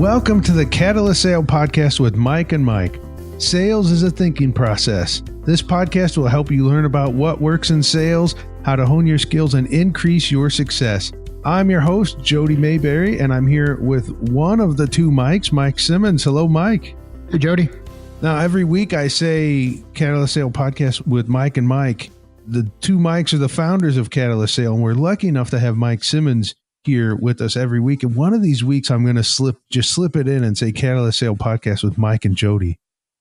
Welcome to the Catalyst Sale Podcast with Mike and Mike. Sales is a thinking process. This podcast will help you learn about what works in sales, how to hone your skills, and increase your success. I'm your host, Jody Mayberry, and I'm here with one of the two Mikes, Mike Simmons. Hello, Mike. Hey, Jody. Now, every week I say Catalyst Sale Podcast with Mike and Mike. The two Mikes are the founders of Catalyst Sale, and we're lucky enough to have Mike Simmons here with us every week. And one of these weeks, I'm going to slip it in and say Catalyst Sale Podcast with Mike and Jody.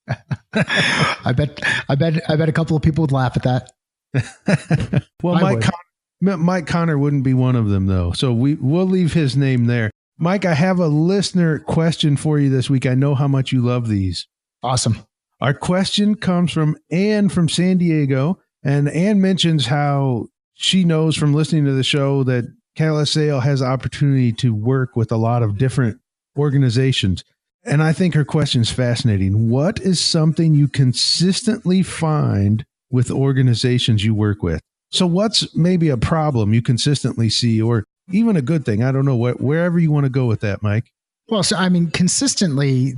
I bet a couple of people would laugh at that. Well, Mike Connor wouldn't be one of them, though. So we'll leave his name there. Mike, I have a listener question for you this week. I know how much you love these. Awesome. Our question comes from Ann from San Diego. And Ann mentions how she knows from listening to the show that Catalyst Sale has opportunity to work with a lot of different organizations. And I think her question is fascinating. What is something you consistently find with organizations you work with? So what's maybe a problem you consistently see, or even a good thing? I don't know, wherever you want to go with that, Mike. Well, so I mean, consistently,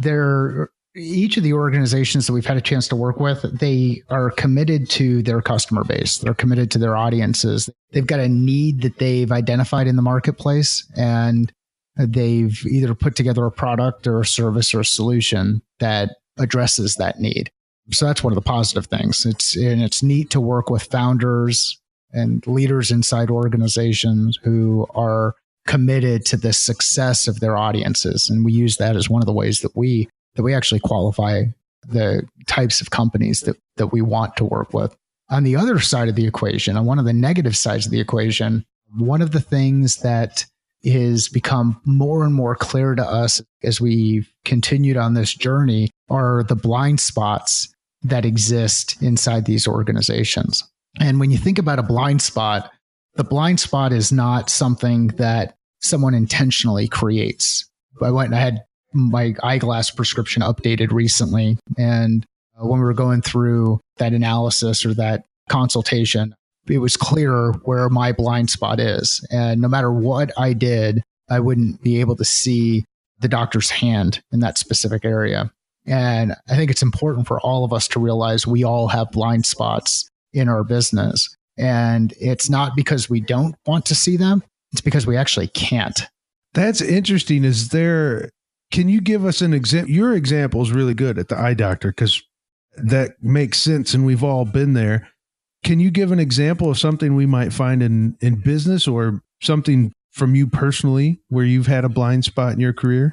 each of the organizations that we've had a chance to work with, they are committed to their customer base. They're committed to their audiences. They've got a need that they've identified in the marketplace, and they've either put together a product or a service or a solution that addresses that need. So that's one of the positive things. It's neat to work with founders and leaders inside organizations who are committed to the success of their audiences. And we use that as one of the ways that we actually qualify the types of companies that we want to work with. On the other side of the equation, on one of the negative sides of the equation, one of the things that has become more and more clear to us as we've continued on this journey are the blind spots that exist inside these organizations. And when you think about a blind spot, the blind spot is not something that someone intentionally creates. I had my eyeglass prescription updated recently. And when we were going through that analysis or that consultation, it was clear where my blind spot is. And no matter what I did, I wouldn't be able to see the doctor's hand in that specific area. And I think it's important for all of us to realize we all have blind spots in our business. And it's not because we don't want to see them. It's because we actually can't. That's interesting. Can you give us an example? Your example is really good at the eye doctor because that makes sense and we've all been there. Can you give an example of something we might find in business or something from you personally where you've had a blind spot in your career?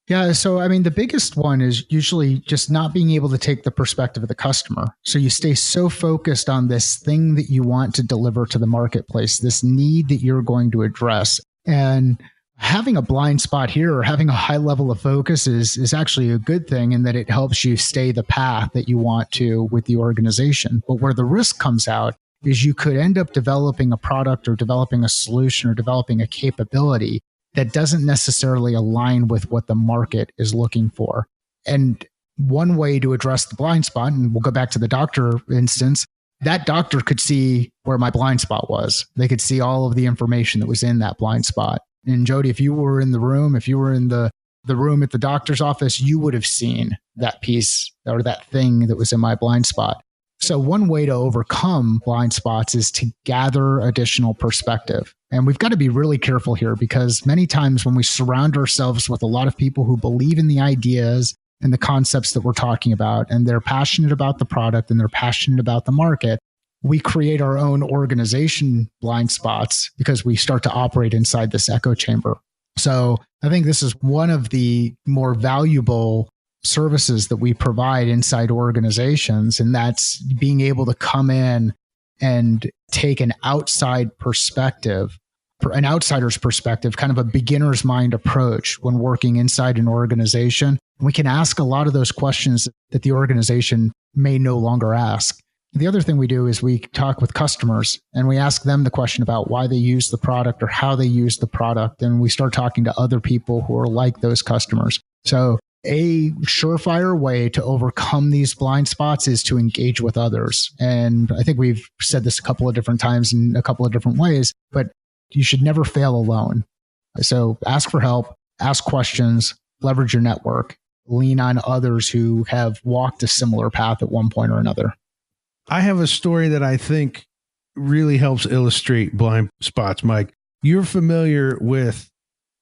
Yeah. So, I mean, the biggest one is usually just not being able to take the perspective of the customer. So you stay so focused on this thing that you want to deliver to the marketplace, this need that you're going to address. And having a blind spot here or having a high level of focus is actually a good thing in that it helps you stay the path that you want to with the organization. But where the risk comes out is you could end up developing a product or developing a solution or developing a capability that doesn't necessarily align with what the market is looking for. And one way to address the blind spot, and we'll go back to the doctor instance, that doctor could see where my blind spot was. They could see all of the information that was in that blind spot. And Jody, if you were in the room, if you were in the room at the doctor's office, you would have seen that piece or that thing that was in my blind spot. So one way to overcome blind spots is to gather additional perspective. And we've got to be really careful here because many times when we surround ourselves with a lot of people who believe in the ideas and the concepts that we're talking about, and they're passionate about the product and they're passionate about the market, we create our own organization blind spots because we start to operate inside this echo chamber. So I think this is one of the more valuable services that we provide inside organizations. And that's being able to come in and take an outside perspective, an outsider's perspective, kind of a beginner's mind approach when working inside an organization. We can ask a lot of those questions that the organization may no longer ask. The other thing we do is we talk with customers and we ask them the question about why they use the product or how they use the product. And we start talking to other people who are like those customers. So a surefire way to overcome these blind spots is to engage with others. And I think we've said this a couple of different times in a couple of different ways, but you should never fail alone. So ask for help, ask questions, leverage your network, lean on others who have walked a similar path at one point or another. I have a story that I think really helps illustrate blind spots, Mike. You're familiar with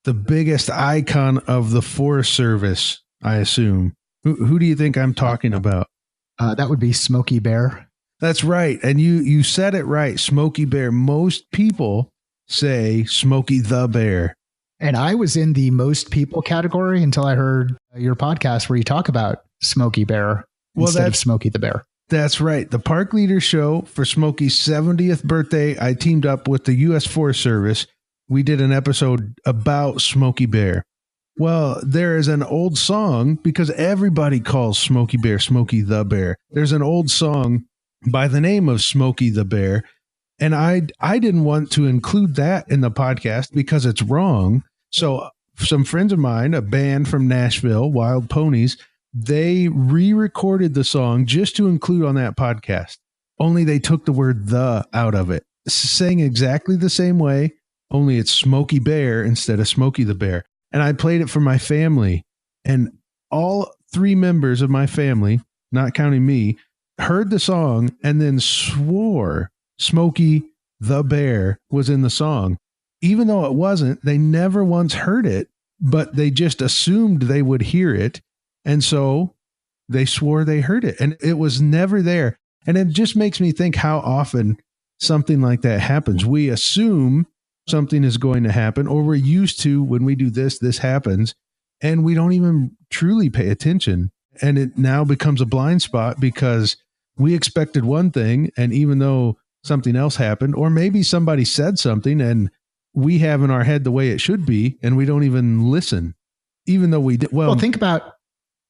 the biggest icon of the Forest Service, I assume. Who do you think I'm talking about? That would be Smokey Bear. That's right. And you said it right. Smokey Bear. Most people say Smokey the Bear. And I was in the most people category until I heard your podcast where you talk about Smokey Bear instead of Smokey the Bear. That's right. The Park Leader Show for Smokey's 70th birthday, I teamed up with the U.S. Forest Service. We did an episode about Smokey Bear. Well, there is an old song because everybody calls Smokey Bear Smokey the Bear. There's an old song by the name of Smokey the Bear. And I didn't want to include that in the podcast because it's wrong. So some friends of mine, a band from Nashville, Wild Ponies, they re-recorded the song just to include on that podcast. Only they took the word the out of it. Saying exactly the same way, only it's Smokey Bear instead of Smokey the Bear. And I played it for my family. And all 3 members of my family, not counting me, heard the song and then swore Smokey the Bear was in the song. Even though it wasn't, they never once heard it, but they just assumed they would hear it. And so they swore they heard it. And it was never there. And it just makes me think how often something like that happens. We assume something is going to happen, or we're used to when we do this happens, and we don't even truly pay attention. And it now becomes a blind spot because we expected one thing, and even though something else happened, or maybe somebody said something and we have in our head the way it should be, and we don't even listen, even though we did. Well, think about.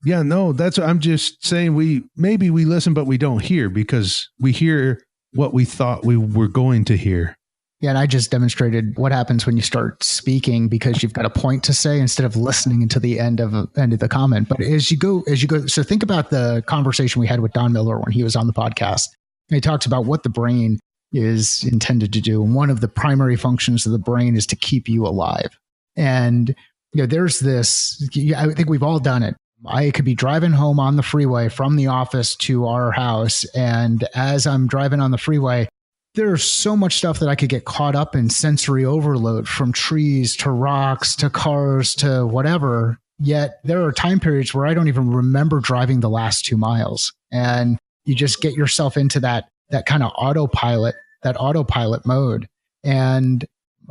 Yeah, no, that's, I'm just saying maybe we listen, but we don't hear because we hear what we thought we were going to hear. Yeah, and I just demonstrated what happens when you start speaking because you've got a point to say instead of listening until the end of the comment. But as you go, so think about the conversation we had with Don Miller when he was on the podcast. He talks about what the brain is intended to do, and one of the primary functions of the brain is to keep you alive. And there's this. I think we've all done it. I could be driving home on the freeway from the office to our house, and as I'm driving on the freeway, there's so much stuff that I could get caught up in sensory overload, from trees to rocks to cars to whatever. Yet there are time periods where I don't even remember driving the last 2 miles. And you just get yourself into that kind of autopilot mode. And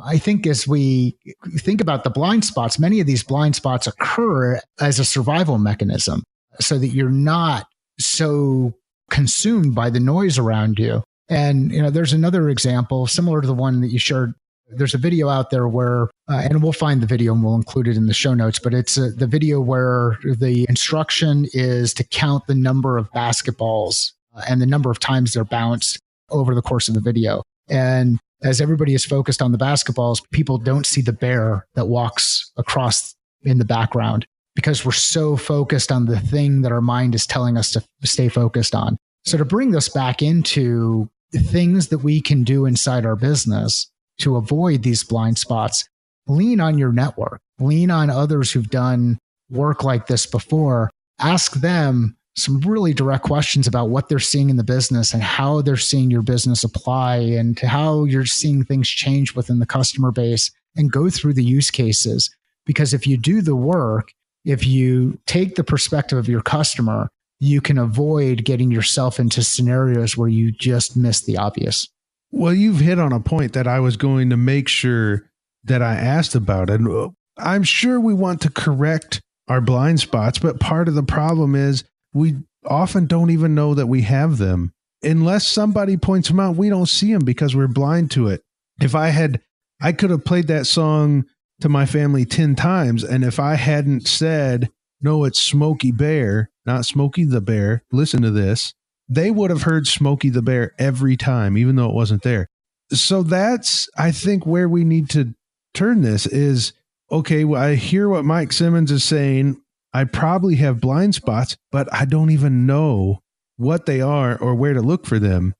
I think as we think about the blind spots, many of these blind spots occur as a survival mechanism so that you're not so consumed by the noise around you. And, there's another example similar to the one that you shared. There's a video out there where, and we'll find the video and we'll include it in the show notes, but it's the video where the instruction is to count the number of basketballs and the number of times they're bounced over the course of the video. And as everybody is focused on the basketballs, people don't see the bear that walks across in the background because we're so focused on the thing that our mind is telling us to stay focused on. So to bring this back into things that we can do inside our business to avoid these blind spots, lean on your network, lean on others who've done work like this before. Ask them some really direct questions about what they're seeing in the business and how they're seeing your business apply and how you're seeing things change within the customer base, and go through the use cases. Because if you do the work, if you take the perspective of your customer, you can avoid getting yourself into scenarios where you just miss the obvious. Well, you've hit on a point that I was going to make sure that I asked about. And I'm sure we want to correct our blind spots, but part of the problem is we often don't even know that we have them. Unless somebody points them out, we don't see them because we're blind to it. I could have played that song to my family 10 times. And if I hadn't said, no, it's Smokey Bear, not Smokey the Bear, listen to this, they would have heard Smokey the Bear every time, even though it wasn't there. So that's, I think, where we need to turn this is, okay, well, I hear what Mike Simmons is saying. I probably have blind spots, but I don't even know what they are or where to look for them.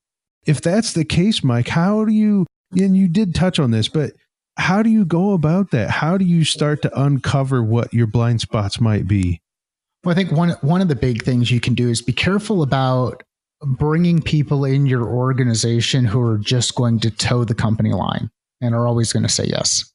If that's the case, Mike, how do you, and you did touch on this, but How do you go about that? How do you start to uncover what your blind spots might be? Well, I think one of the big things you can do is be careful about bringing people in your organization who are just going to toe the company line and are always going to say yes.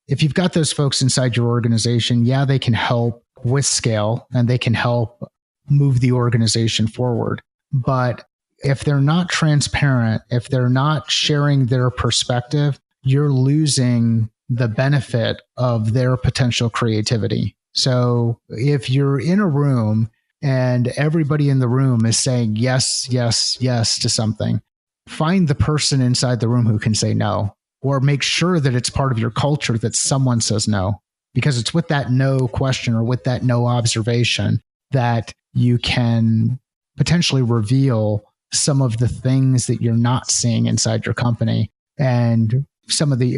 If you've got those folks inside your organization, yeah, they can help with scale and they can help move the organization forward. But if they're not transparent, if they're not sharing their perspective, you're losing the benefit of their potential creativity. So if you're in a room and everybody in the room is saying yes, yes, yes to something, find the person inside the room who can say no, or make sure that it's part of your culture that someone says no, because it's with that no question or with that no observation that you can potentially reveal some of the things that you're not seeing inside your company and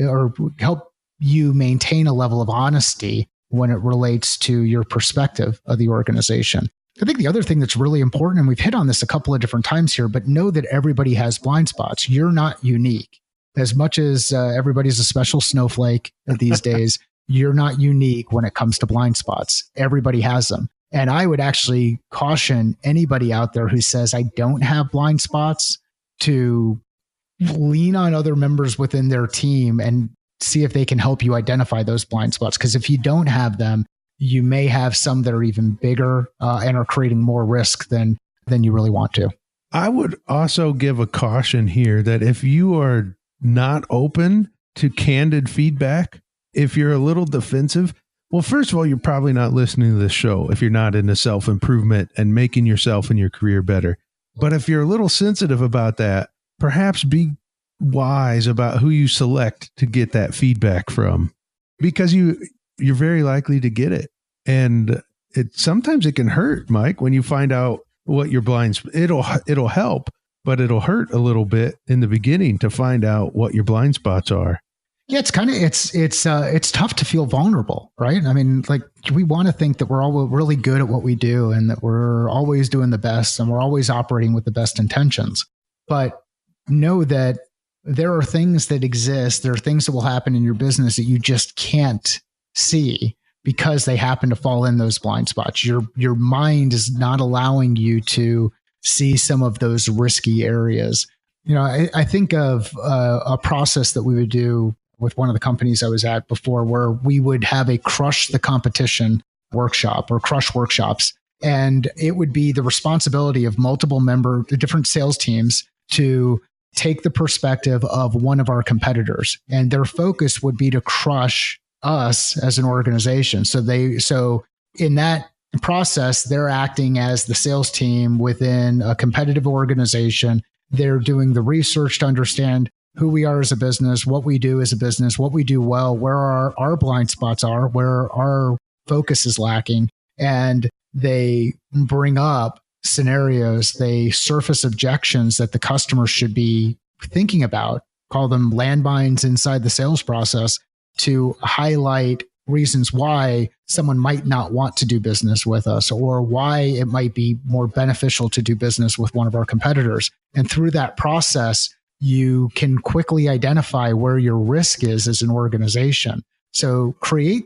or help you maintain a level of honesty when it relates to your perspective of the organization. I think the other thing that's really important, and we've hit on this a couple of different times here, but know that everybody has blind spots. You're not unique. As much as everybody's a special snowflake these days, you're not unique when it comes to blind spots. Everybody has them. And I would actually caution anybody out there who says, I don't have blind spots, to lean on other members within their team and see if they can help you identify those blind spots. Because if you don't have them, you may have some that are even bigger and are creating more risk than you really want to. I would also give a caution here that if you are not open to candid feedback, if you're a little defensive, well, first of all, you're probably not listening to this show if you're not into self-improvement and making yourself and your career better. But if you're a little sensitive about that, perhaps be wise about who you select to get that feedback from, because you're very likely to get it. And sometimes it can hurt, Mike, when you find out what your it'll help, but it'll hurt a little bit in the beginning to find out what your blind spots are. Yeah, it's tough to feel vulnerable, right? I mean, like, we want to think that we're all really good at what we do and that we're always doing the best and we're always operating with the best intentions. But know that there are things that exist. There are things that will happen in your business that you just can't see because they happen to fall in those blind spots. Your mind is not allowing you to see some of those risky areas. You know, I think of a process that we would do with one of the companies I was at before, where we would have a crush the competition workshop or crush workshops. And it would be the responsibility of different sales teams to take the perspective of one of our competitors, and their focus would be to crush us as an organization. So in that process, they're acting as the sales team within a competitive organization. They're doing the research to understand who we are as a business, what we do as a business, what we do well, where our blind spots are, where our focus is lacking. And they bring up scenarios, they surface objections that the customer should be thinking about, call them landmines inside the sales process, to highlight reasons why someone might not want to do business with us, or why it might be more beneficial to do business with one of our competitors. And through that process, you can quickly identify where your risk is as an organization. So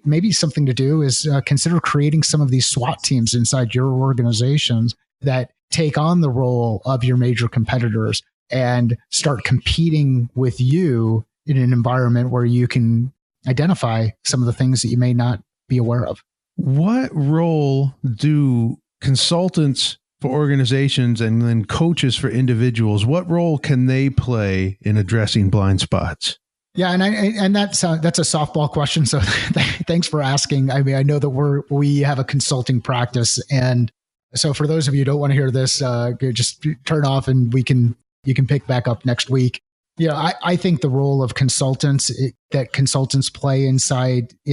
maybe something to do is consider creating some of these SWAT teams inside your organizations that take on the role of your major competitors and start competing with you in an environment where you can identify some of the things that you may not be aware of. What role do consultants for organizations and then coaches for individuals, what role can they play in addressing blind spots? Yeah, and that's a softball question. So thanks for asking. I mean, I know that we have a consulting practice, and so for those of you who don't want to hear this, just turn off, and you can pick back up next week. Yeah, I think the role of consultants that consultants play in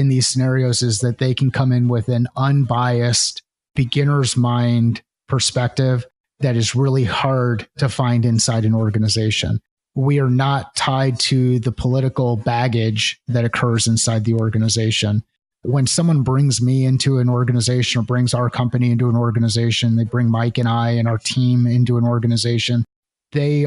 these scenarios is that they can come in with an unbiased beginner's mind perspective that is really hard to find inside an organization. We are not tied to the political baggage that occurs inside the organization. When someone brings me into an organization or brings our company into an organization, they bring Mike and I and our team into an organization, they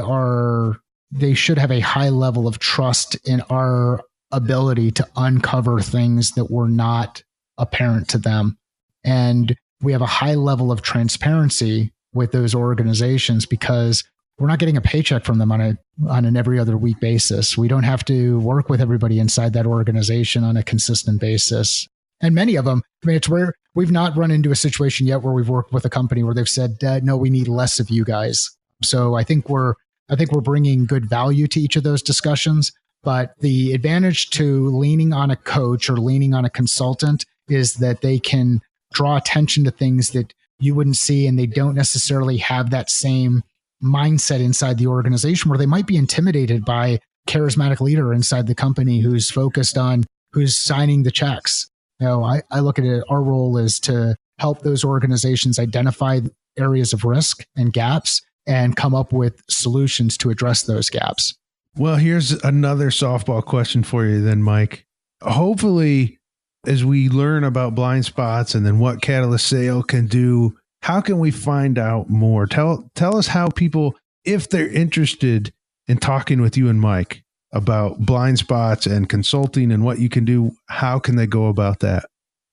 should have a high level of trust in our ability to uncover things that were not apparent to them. And we have a high level of transparency with those organizations because we're not getting a paycheck from them on an every other week basis. We don't have to work with everybody inside that organization on a consistent basis. And many of them, I mean, it's where we've not run into a situation yet where we've worked with a company where they've said, no, we need less of you guys. So I think we're bringing good value to each of those discussions. But the advantage to leaning on a coach or leaning on a consultant is that they can draw attention to things that you wouldn't see, and they don't necessarily have that same mindset inside the organization where they might be intimidated by a charismatic leader inside the company who's focused on who's signing the checks. I look at it, our role is to help those organizations identify areas of risk and gaps and come up with solutions to address those gaps. Well, here's another softball question for you then, Mike. Hopefully, as we learn about Blindspots and then what Catalyst Sale can do, how can we find out more? Tell us how people, if they're interested in talking with you and Mike about Blindspots and consulting and what you can do, how can they go about that?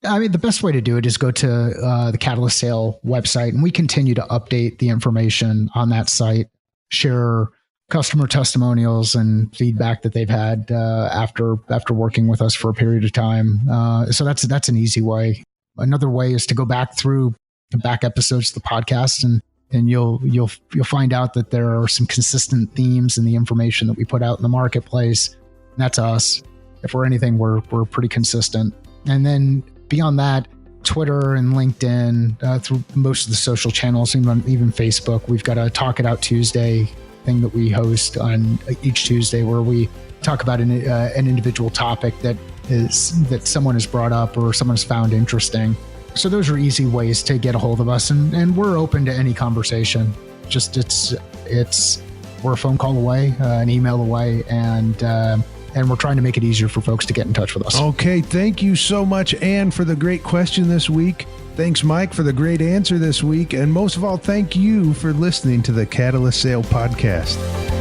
I mean, the best way to do it is go to the Catalyst Sale website, and we continue to update the information on that site, share customer testimonials and feedback that they've had after working with us for a period of time. So that's an easy way. Another way is to go back through the back episodes of the podcast, and you'll find out that there are some consistent themes in the information that we put out in the marketplace. And that's us. If we're anything, we're pretty consistent. And then beyond that, Twitter and LinkedIn, through most of the social channels, even Facebook, we've got a Talk It Out Tuesday thing that we host on each Tuesday where we talk about an individual topic that someone has brought up or someone's found interesting. So those are easy ways to get a hold of us, and we're open to any conversation. Just we're a phone call away, an email away, and we're trying to make it easier for folks to get in touch with us. Okay, thank you so much, Ann, for the great question this week. Thanks, Mike, for the great answer this week. And most of all, thank you for listening to the Catalyst Sale Podcast.